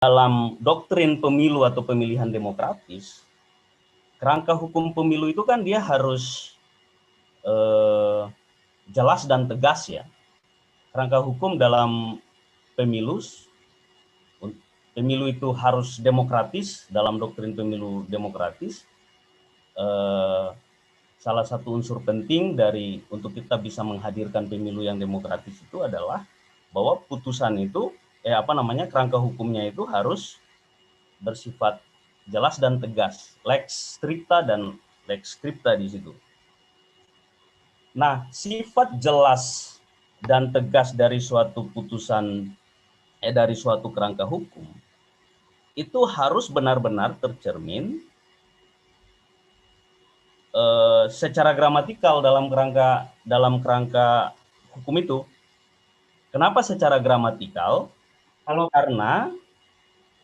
dalam doktrin pemilu atau pemilihan demokratis, kerangka hukum pemilu itu kan dia harus jelas dan tegas ya. Kerangka hukum dalam pemilu itu harus demokratis, dalam doktrin pemilu demokratis. Salah satu unsur penting dari untuk kita bisa menghadirkan pemilu yang demokratis itu adalah bahwa putusan itu kerangka hukumnya itu harus bersifat jelas dan tegas, lex stricta dan lex scripta di situ. Nah, sifat jelas dan tegas dari suatu putusan dari suatu kerangka hukum itu harus benar-benar tercermin secara gramatikal dalam kerangka hukum itu. Kenapa secara gramatikal? Karena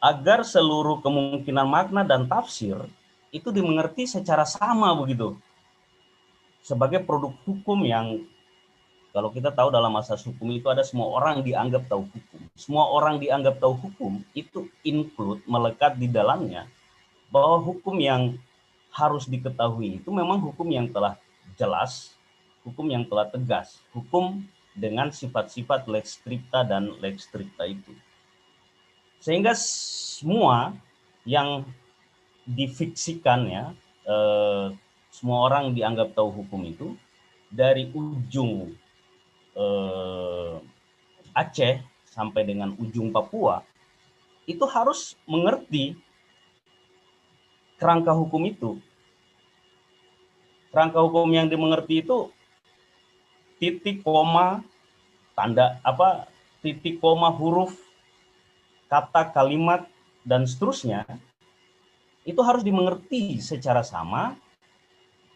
agar seluruh kemungkinan makna dan tafsir itu dimengerti secara sama begitu. Sebagai produk hukum yang, kalau kita tahu dalam asas hukum itu ada semua orang dianggap tahu hukum. Semua orang dianggap tahu hukum itu include, melekat di dalamnya bahwa hukum yang harus diketahui itu memang hukum yang telah jelas, hukum yang telah tegas, hukum dengan sifat-sifat lex scripta dan lex stricta itu. Sehingga semua yang difiksikan ya, semua orang dianggap tahu hukum itu, dari ujung Aceh sampai dengan ujung Papua, itu harus mengerti kerangka hukum itu. Kerangka hukum yang dimengerti itu titik koma, titik koma, huruf, kata, kalimat, dan seterusnya, itu harus dimengerti secara sama